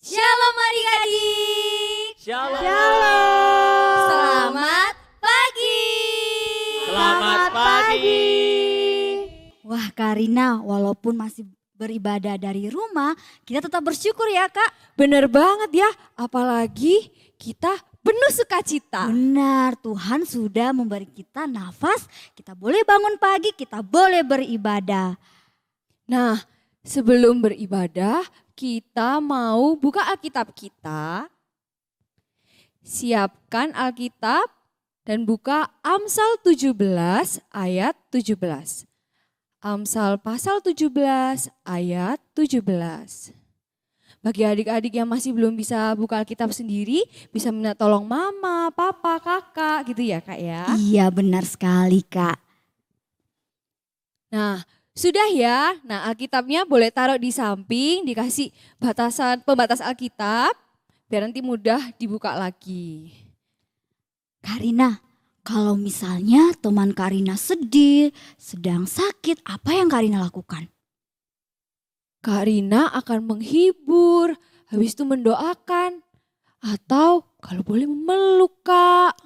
Shalom adik-adik. Shalom. Selamat pagi. Selamat pagi. Wah Karina, walaupun masih beribadah dari rumah, kita tetap bersyukur ya Kak. Bener banget ya, apalagi kita penuh sukacita. Benar, Tuhan sudah memberi kita nafas, kita boleh bangun pagi, kita boleh beribadah. Nah, sebelum beribadah, kita mau buka Alkitab kita. Siapkan Alkitab dan buka Amsal 17 ayat 17. Amsal pasal 17 ayat 17. Bagi adik-adik yang masih belum bisa buka Alkitab sendiri, bisa minta tolong mama, papa, kakak gitu ya Kak ya. Iya benar sekali Kak. Nah, sudah ya. Nah, Alkitabnya boleh taruh di samping, dikasih pembatas Alkitab biar nanti mudah dibuka lagi. Karina, kalau misalnya teman Karina sedih, sedang sakit, apa yang Karina lakukan? Kak Rina akan menghibur, habis itu mendoakan, atau kalau boleh memeluk Kak.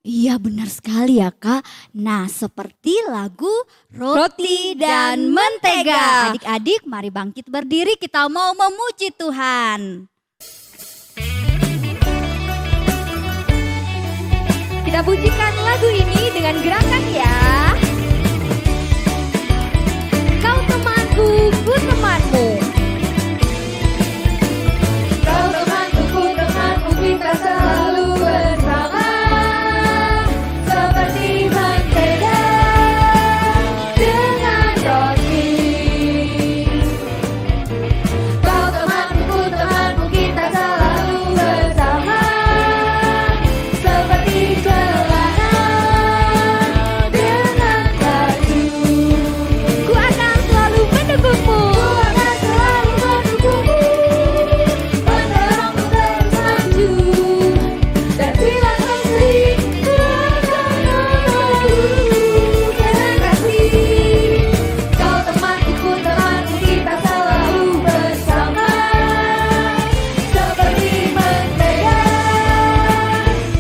Iya benar sekali ya Kak. Nah seperti lagu Roti dan Mentega. Adik-adik mari bangkit berdiri, kita mau memuji Tuhan. Kita pujikan lagu ini dengan gerakan ya. Kau temanku, ku temanmu. Kau temanku, ku temanmu, kita selalu bersama. Seperti mentega dengan roti. Kau temanku, ku temanmu, kita selalu bersama. Seperti celana dengan baju. Ku akan selalu mendukungmu. Ku akan selalu mendukungmu. Mendorongmu terus maju. Dan bila kau sedih, ku akan memelukmu dengan kasih. Kau temanku, ku temanmu, kita selalu bersama. Seperti mentega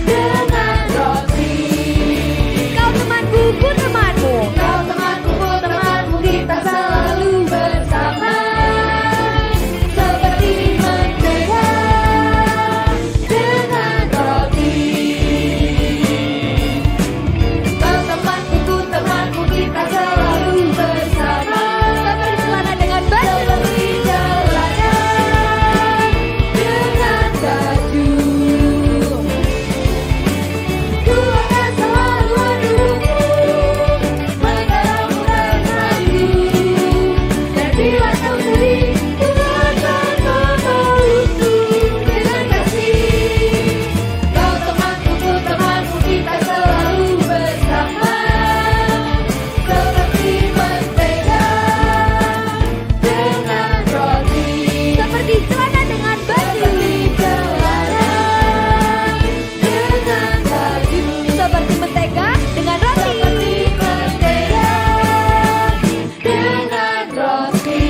dengan roti. Kau temanku, ku temanmu. Kau temanku, ku temanmu, kita selalu bersama. Seperti mentega dengan roti. Kau temanku, ku temanmu, kita selalu bersama. Seperti celana dengan baju. Seperti celana dengan baju. Ku akan selalu mendukungmu, mendorongmu terus maju. Dan bila kau sedih, ku akan memelukmu dengan kasih. Kau temanku, ku temanmu, kita selalu bersama. Seperti mentega dengan roti. Seperti celana dengan baju. Seperti celana dengan baju. Seperti mentega dengan roti. Seperti mentega dengan roti.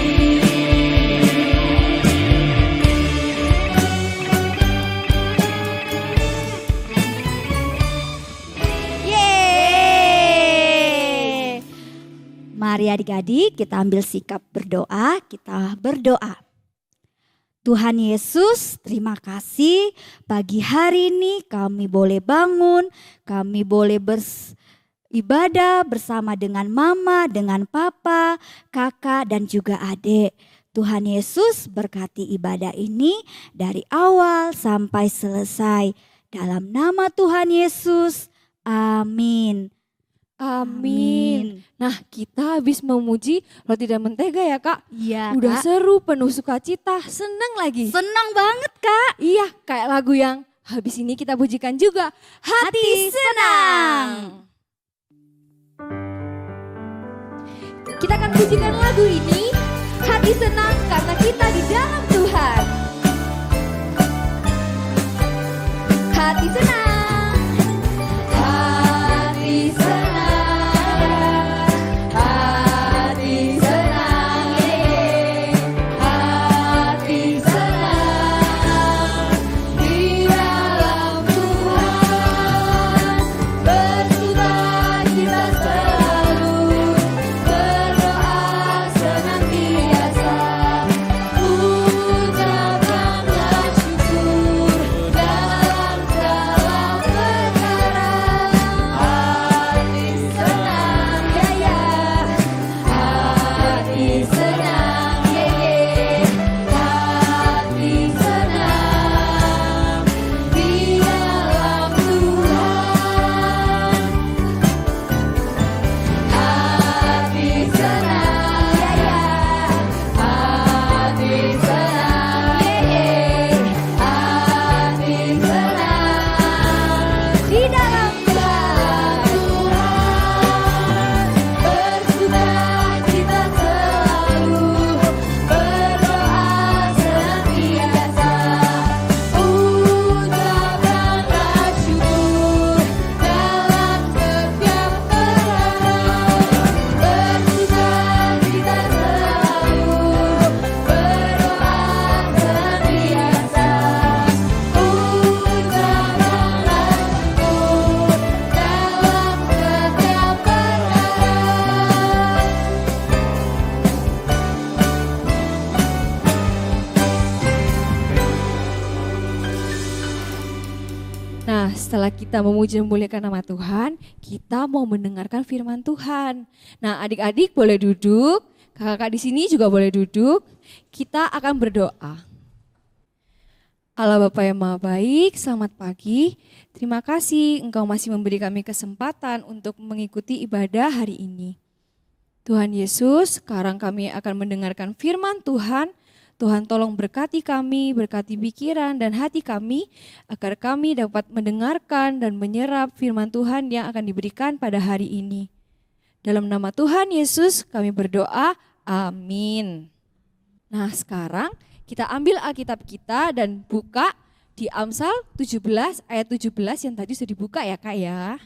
Yeay. Mari adik-adik kita ambil sikap berdoa, kita berdoa. Tuhan Yesus, terima kasih pagi hari ini kami boleh bangun, kami boleh beribadah bersama dengan mama, dengan papa, kakak dan juga adik. Tuhan Yesus berkati ibadah ini dari awal sampai selesai. Dalam nama Tuhan Yesus, amin. Amin. Nah, kita habis memuji roti dan mentega ya Kak. Iya Udah Kak. seru, penuh sukacita, seneng lagi. Senang banget Kak. Iya, kayak lagu yang habis ini kita pujikan juga. Hati senang. Kita akan pujikan lagu ini. Hati senang karena kita di dalam Tuhan. Hati senang. Hati senang. Hati senang. Hati senang. kita memuji dan memuliakan nama Tuhan, kita mau mendengarkan firman Tuhan. Nah, adik-adik boleh duduk, kakak-kakak di sini juga boleh duduk. Kita akan berdoa. Allah Bapa yang Maha Baik, selamat pagi. Terima kasih Engkau masih memberi kami kesempatan untuk mengikuti ibadah hari ini. Tuhan Yesus, sekarang kami akan mendengarkan firman Tuhan. Tuhan tolong berkati kami, berkati pikiran dan hati kami, agar kami dapat mendengarkan dan menyerap firman Tuhan yang akan diberikan pada hari ini. Dalam nama Tuhan Yesus kami berdoa, amin. Nah, sekarang kita ambil Alkitab kita dan buka di Amsal 17 ayat 17 yang tadi sudah dibuka ya Kak ya.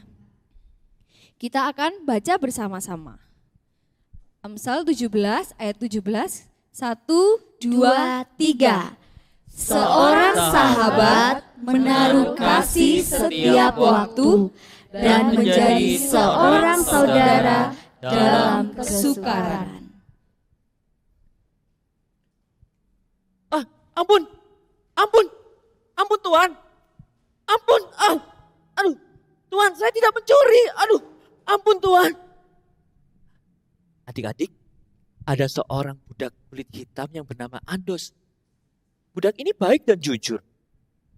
Kita akan baca bersama-sama. Amsal 17 ayat 17, 1, 2, 3. Seorang sahabat menaruh kasih setiap waktu dan menjadi seorang saudara dalam kesukaran. Ampun, ampun, ampun Tuhan, ampun, aduh, Tuhan saya tidak mencuri, aduh, ampun Tuhan. Adik-adik, ada seorang budak kulit hitam yang bernama Andos. Budak ini baik dan jujur,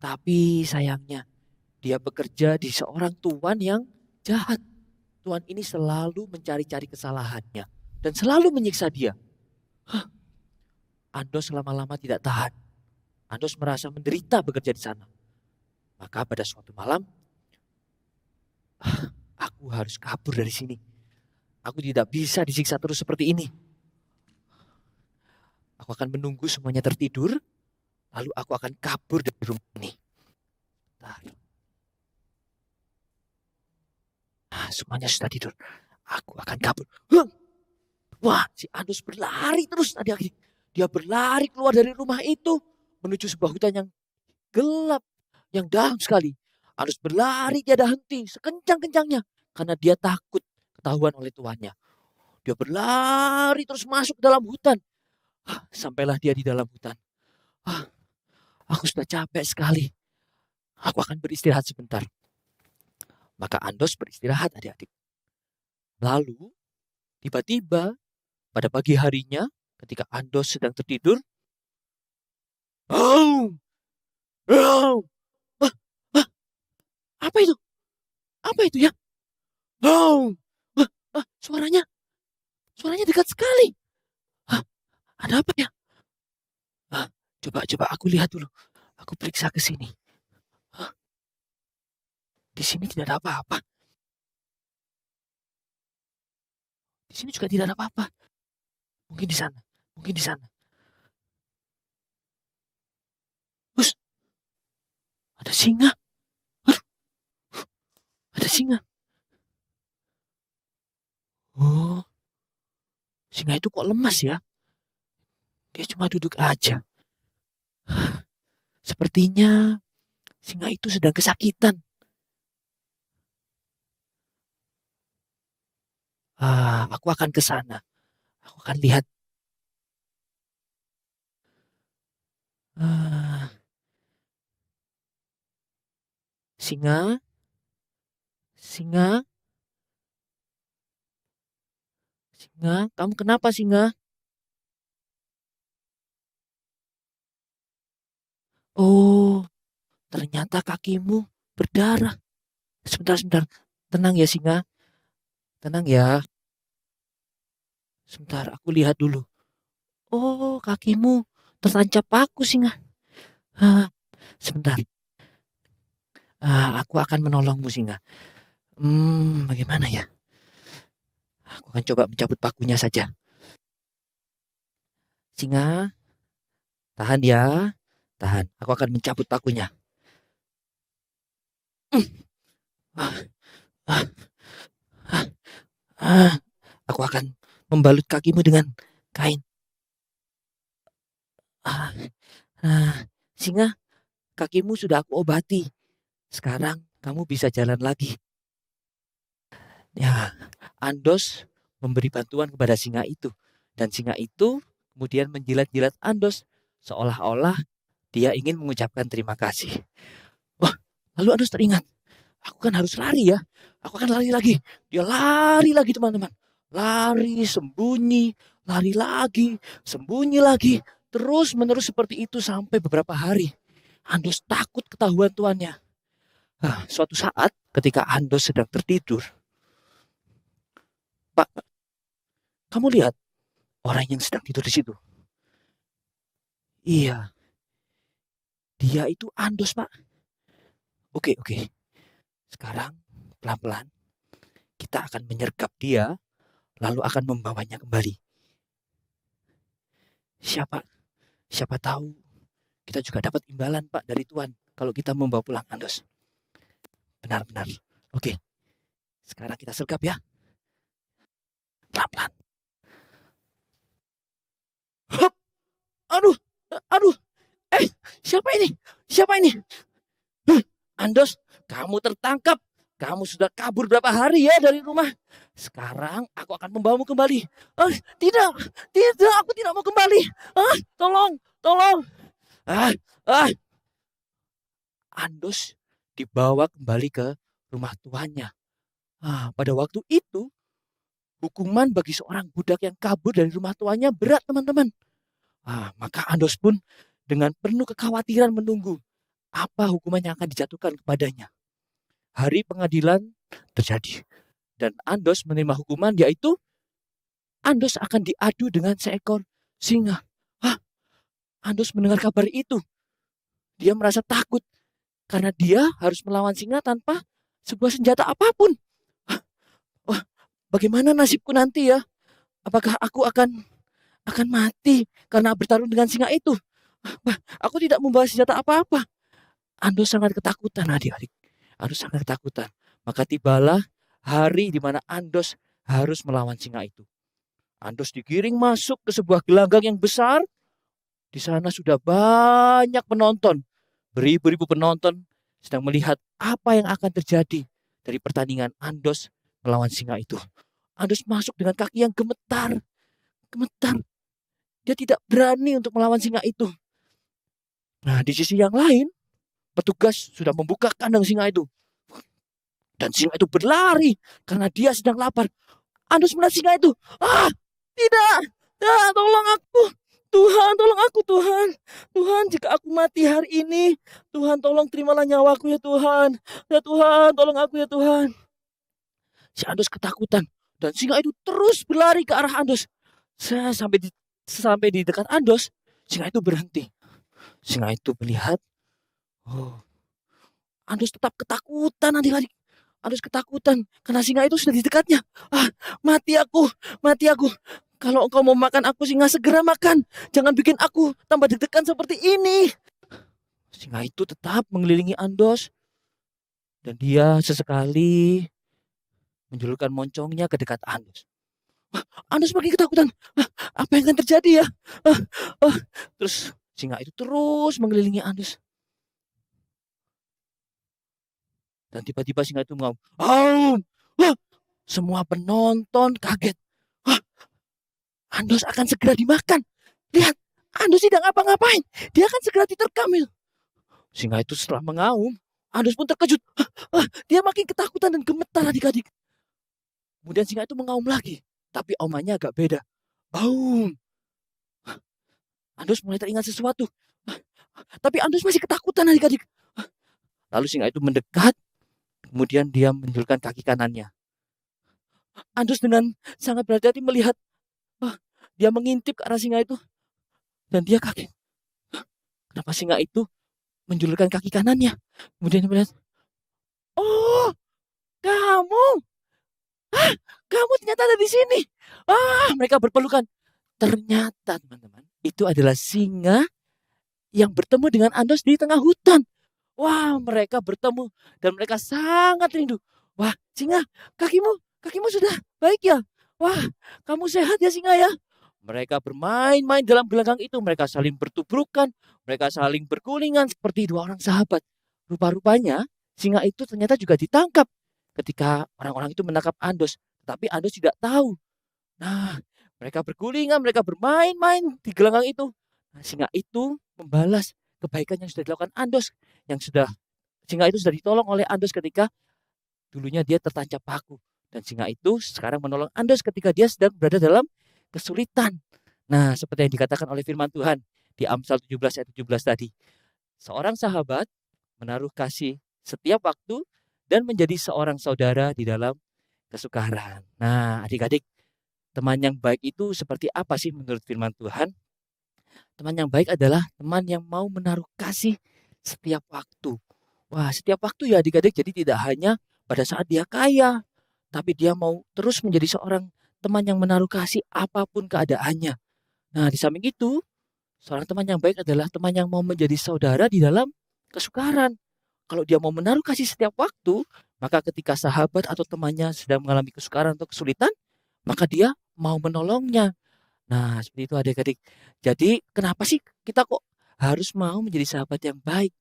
tapi sayangnya dia bekerja di seorang tuan yang jahat. Tuan ini selalu mencari-cari kesalahannya dan selalu menyiksa dia. Andos lama-lama tidak tahan. Andos merasa menderita bekerja di sana. Maka pada suatu malam, aku harus kabur dari sini. Aku tidak bisa disiksa terus seperti ini. Aku akan menunggu semuanya tertidur, lalu aku akan kabur dari rumah ini. Semuanya sudah tidur. Aku akan kabur. Wah, si Andos berlari terus tadi. Dia berlari keluar dari rumah itu menuju sebuah hutan yang gelap, yang dalam sekali. Andos berlari tiada henti, sekencang-kencangnya karena dia takut ketahuan oleh tuannya. Dia berlari terus masuk ke dalam hutan. Sampailah dia di dalam hutan. Aku sudah capek sekali. Aku akan beristirahat sebentar. Maka Andos beristirahat adik-adik. Lalu tiba-tiba pada pagi harinya ketika Andos sedang tertidur. Apa itu? Apa itu ya? Suaranya dekat sekali. Ada apa ya? Coba aku lihat dulu. Aku periksa ke sini. Di sini tidak ada apa-apa. Di sini juga tidak ada apa-apa. Mungkin di sana. Hus, ada singa. Ada singa. Oh, singa itu kok lemas ya? Dia cuma duduk aja. Sepertinya singa itu sedang kesakitan. Aku akan ke sana. Aku akan lihat. Singa, kamu kenapa singa? Oh, ternyata kakimu berdarah. Sebentar. Tenang ya singa. Tenang ya. Sebentar, aku lihat dulu. Oh, kakimu tertancap paku singa. Sebentar. Aku akan menolongmu singa. Bagaimana ya? Aku akan coba mencabut pakunya saja. Singa, tahan ya. Tahan, aku akan mencabut pakunya. Aku akan membalut kakimu dengan kain. Singa, kakimu sudah aku obati. Sekarang kamu bisa jalan lagi. Ya, Andos memberi bantuan kepada singa itu. Dan singa itu kemudian menjilat-jilat Andos seolah-olah dia ingin mengucapkan terima kasih. Wah, lalu Andos teringat. Aku kan harus lari ya. Aku akan lari lagi. Dia lari lagi teman-teman. Lari, sembunyi, lari lagi, sembunyi lagi. Terus menerus seperti itu sampai beberapa hari. Andos takut ketahuan tuannya. Suatu saat ketika Andos sedang tertidur. Pak, kamu lihat orang yang sedang tidur di situ? Iya, dia itu Andos, Pak. Oke. Sekarang pelan-pelan kita akan menyergap dia, lalu akan membawanya kembali. Siapa tahu kita juga dapat imbalan, Pak, dari Tuhan kalau kita membawa pulang Andos. Benar. Oke, sekarang kita sergap ya. Pelan-pelan. Hup! Aduh. Siapa ini? Andos, kamu tertangkap. Kamu sudah kabur berapa hari ya dari rumah. Sekarang aku akan membawamu kembali. Tidak, aku tidak mau kembali. Tolong. Andos dibawa kembali ke rumah tuannya. Pada waktu itu, hukuman bagi seorang budak yang kabur dari rumah tuannya berat, teman-teman. Maka Andos pun dengan penuh kekhawatiran menunggu apa hukuman yang akan dijatuhkan kepadanya. Hari pengadilan terjadi dan Andos menerima hukuman, yaitu Andos akan diadu dengan seekor singa. Andos mendengar kabar itu. Dia merasa takut karena dia harus melawan singa tanpa sebuah senjata apapun. Bagaimana nasibku nanti ya? Apakah aku akan mati karena bertarung dengan singa itu? Aku tidak membawa senjata apa-apa. Andos sangat ketakutan, adik-adik. Andos sangat ketakutan. Maka tibalah hari di mana Andos harus melawan singa itu. Andos digiring masuk ke sebuah gelanggang yang besar. Di sana sudah banyak penonton. Beribu-ribu penonton sedang melihat apa yang akan terjadi dari pertandingan Andos melawan singa itu. Andos masuk dengan kaki yang gemetar. Dia tidak berani untuk melawan singa itu. Nah, di sisi yang lain, petugas sudah membuka kandang singa itu. Dan singa itu berlari karena dia sedang lapar. Andos melihat singa itu. Tidak. Tolong aku. Tuhan, tolong aku, Tuhan. Tuhan, jika aku mati hari ini, Tuhan tolong terimalah nyawaku ya Tuhan. Ya Tuhan, tolong aku ya Tuhan. Si Andos ketakutan. Dan singa itu terus berlari ke arah Andos. Sampai di dekat Andos, singa itu berhenti. Singa itu melihat, Andos tetap ketakutan, adik-adik. Andos ketakutan karena singa itu sudah di dekatnya. Mati aku. Kalau engkau mau makan aku, singa, segera makan. Jangan bikin aku tambah deg-degan seperti ini. Singa itu tetap mengelilingi Andos. Dan dia sesekali menjulurkan moncongnya ke dekat Andos. Andos makin ketakutan. Apa yang akan terjadi ya? Terus singa itu terus mengelilingi Andos. Dan tiba-tiba singa itu mengaum. Semua penonton kaget. Andos akan segera dimakan. Lihat, Andos tidak ngapa-ngapain. Dia akan segera diterkam. Singa itu setelah mengaum, Andos pun terkejut. Dia makin ketakutan dan gemetar, adik-adik. Kemudian singa itu mengaum lagi. Tapi aumannya agak beda. Aum. Andos mulai teringat sesuatu. Tapi Andos masih ketakutan, adik-adik. Lalu singa itu mendekat. Kemudian dia menjulurkan kaki kanannya. Andos dengan sangat berhati-hati melihat. Dia mengintip ke arah singa itu. Dan dia kaget. Kenapa singa itu menjulurkan kaki kanannya? Kemudian dia melihat. Oh, kamu. Kamu ternyata ada di sini. Mereka berpelukan. Ternyata, teman-teman, itu adalah singa yang bertemu dengan Andos di tengah hutan. Mereka bertemu dan mereka sangat rindu. Singa, kakimu sudah baik ya? Kamu sehat ya, singa ya? Mereka bermain-main dalam gelanggang itu. Mereka saling bertubrukan. Mereka saling bergulingan seperti dua orang sahabat. Rupa-rupanya singa itu ternyata juga ditangkap ketika orang-orang itu menangkap Andos. Tapi Andos tidak tahu. Nah, mereka bergulingan, mereka bermain-main di gelanggang itu. Singa itu membalas kebaikan yang sudah dilakukan Andos. Singa itu sudah ditolong oleh Andos ketika dulunya dia tertancap paku. Dan singa itu sekarang menolong Anda ketika dia sedang berada dalam kesulitan. Nah, seperti yang dikatakan oleh firman Tuhan di Amsal 17 ayat 17 tadi. Seorang sahabat menaruh kasih setiap waktu dan menjadi seorang saudara di dalam kesukaran. Nah, adik-adik, teman yang baik itu seperti apa sih menurut firman Tuhan? Teman yang baik adalah teman yang mau menaruh kasih setiap waktu. Wah, setiap waktu ya adik-adik. Jadi tidak hanya pada saat dia kaya, tapi dia mau terus menjadi seorang teman yang menaruh kasih apapun keadaannya. Nah, di samping itu, seorang teman yang baik adalah teman yang mau menjadi saudara di dalam kesukaran. Kalau dia mau menaruh kasih setiap waktu, maka ketika sahabat atau temannya sedang mengalami kesukaran atau kesulitan, maka dia mau menolongnya. Nah, seperti itu adik-adik. Jadi, kenapa sih kita kok harus mau menjadi sahabat yang baik?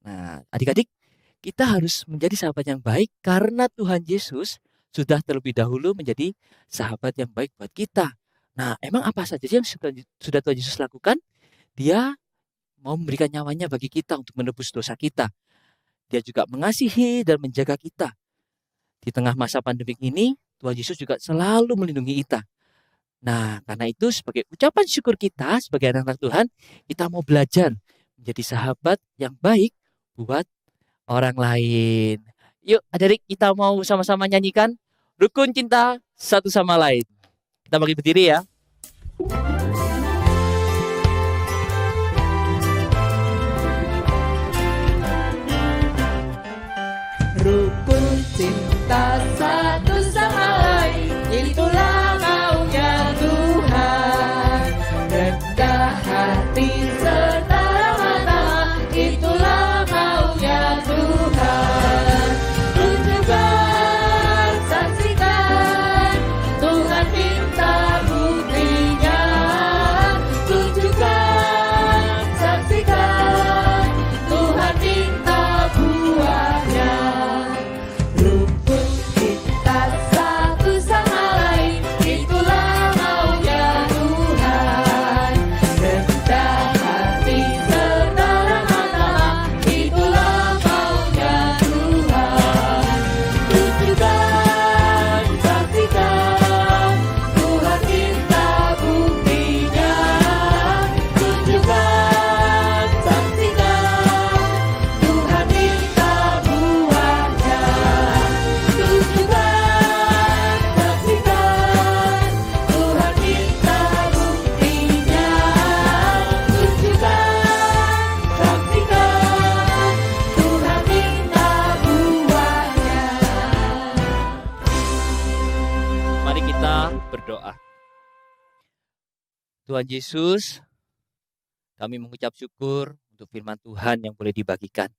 Nah, adik-adik, kita harus menjadi sahabat yang baik karena Tuhan Yesus sudah terlebih dahulu menjadi sahabat yang baik buat kita. Nah, emang apa saja sih yang sudah Tuhan Yesus lakukan? Dia mau memberikan nyawanya bagi kita untuk menebus dosa kita. Dia juga mengasihi dan menjaga kita. Di tengah masa pandemik ini, Tuhan Yesus juga selalu melindungi kita. Nah, karena itu sebagai ucapan syukur kita sebagai anak-anak Tuhan, kita mau belajar menjadi sahabat yang baik buat orang lain. Yuk, adik-adik, kita mau sama-sama nyanyikan Rukun Cinta Satu Sama Lain. Kita bagi berdiri ya. Rukun cinta satu sama lain, itulah maunya Tuhan. Rendah hati serta ramah tamah, itulah maunya Tuhan. Tunjukkan, saksikan, Tuhan minta buktinya. Tunjukkan, saksikan, Tuhan minta buahnya. Rukun kita satu sama lain, itulah maunya Tuhan. Rendah hati serta ramah tamah, itulah maunya Tuhan. Tunjukkan, saksikan, Tuhan minta buktinya. Tunjukkan, saksikan, Tuhan minta buahnya. Tunjukkan, saksikan, Tuhan minta buktinya. Tunjukkan, saksikan, Tuhan minta buahnya. Mari kita berdoa. Tuhan Yesus, kami mengucap syukur untuk firman Tuhan yang boleh dibagikan.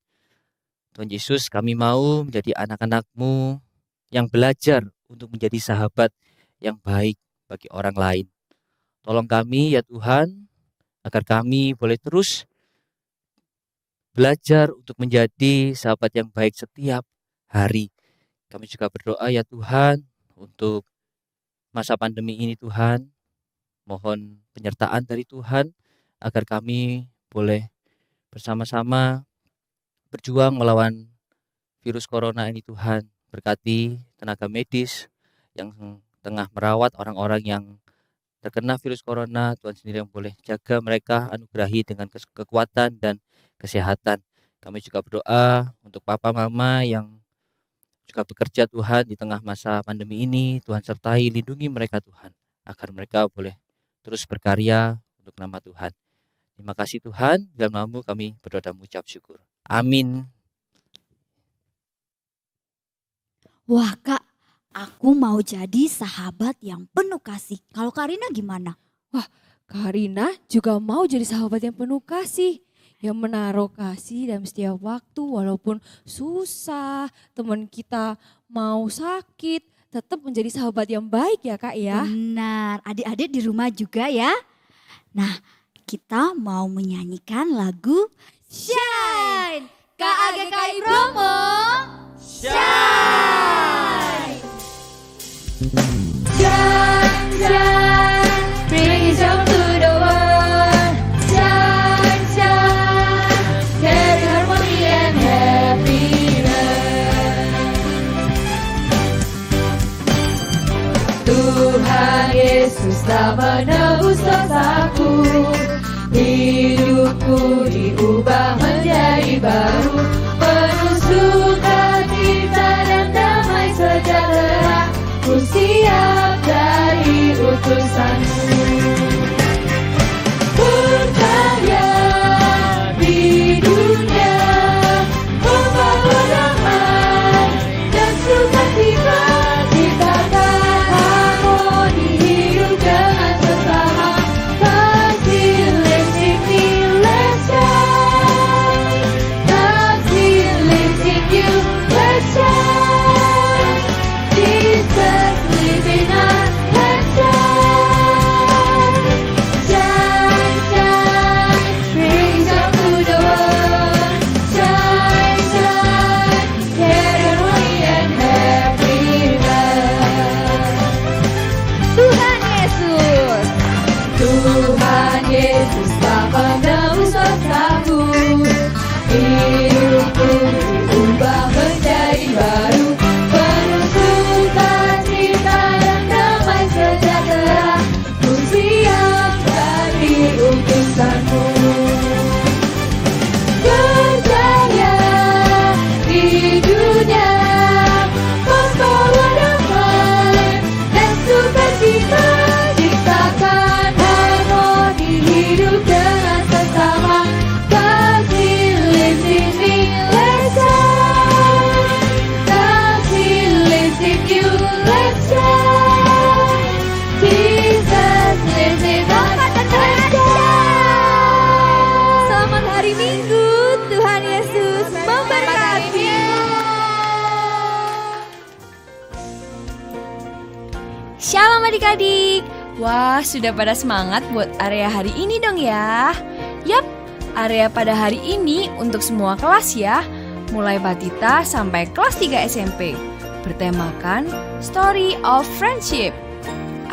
Tuhan Yesus, kami mau menjadi anak-anak-Mu yang belajar untuk menjadi sahabat yang baik bagi orang lain. Tolong kami ya Tuhan, agar kami boleh terus belajar untuk menjadi sahabat yang baik setiap hari. Kami juga berdoa ya Tuhan untuk masa pandemi ini Tuhan. Mohon penyertaan dari Tuhan agar kami boleh bersama-sama berjuang melawan virus corona ini Tuhan. Berkati tenaga medis yang tengah merawat orang-orang yang terkena virus corona. Tuhan sendiri yang boleh jaga mereka, anugerahi dengan kekuatan dan kesehatan. Kami juga berdoa untuk papa mama yang juga bekerja Tuhan di tengah masa pandemi ini. Tuhan sertai, lindungi mereka Tuhan, agar mereka boleh terus berkarya untuk nama Tuhan. Terima kasih Tuhan, dalam nama-Mu kami berdoa dan mengucap syukur. Amin. Wah Kak, aku mau jadi sahabat yang penuh kasih. Kalau Karina gimana? Karina juga mau jadi sahabat yang penuh kasih. Yang menaruh kasih dalam setiap waktu walaupun susah, teman kita mau sakit, tetap menjadi sahabat yang baik ya Kak ya. Benar, adik-adik di rumah juga ya. Nah, kita mau menyanyikan lagu Shine. KAGKI Bromo, Shine. Shine, shine, bring yourself to the world. Shine, shine, carry harmony and happiness. Yesus telah menebus dosaku. Hidupku diubah menjadi baru, penuh sukacita dan damai sejahtera. Ku siap dari utusanmu. Percaya di dunia membawa damai dan sukacita, ciptakan harmoni hidup dengan sesama. Kasih listrik di let's shine, kasih listrik you let's shine. Jesus living on, let's shine. Shine, shine, brings up to the world. Shine, shine, harmony and happiness. Tuhan Yesus. Tuhan Yesus telah menebus dosaku. Hidupku diubah menjadi baru, penuh sukacita dan damai sejahtera. Ku siap dari utusanmu. Percaya di dunia membawa damai dan sukacita, ciptakan harmoni hidup dengan sesama. Kasih listrik di let's shine, kasih listrik you let's shine. Jesus lives in us, let's shine. Selamat hari Minggu. Tuhan Yesus memberkati. Shalom adik-adik. Wah, sudah pada semangat buat area hari ini dong ya. Yap, area pada hari ini untuk semua kelas ya. Mulai Batita sampai kelas 3 SMP. Bertemakan Story of Friendship.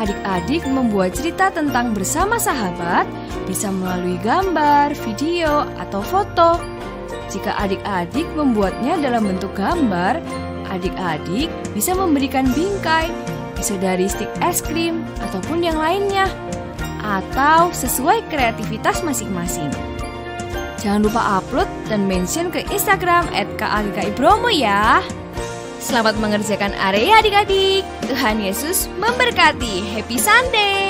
Adik-adik membuat cerita tentang bersama sahabat bisa melalui gambar, video, atau foto. Jika adik-adik membuatnya dalam bentuk gambar, adik-adik bisa memberikan bingkai, bisa dari stik es krim ataupun yang lainnya, atau sesuai kreativitas masing-masing. Jangan lupa upload dan mention ke Instagram @KAGKI-Bromo ya. Selamat mengerjakan area adik-adik. Tuhan Yesus memberkati. Happy Sunday.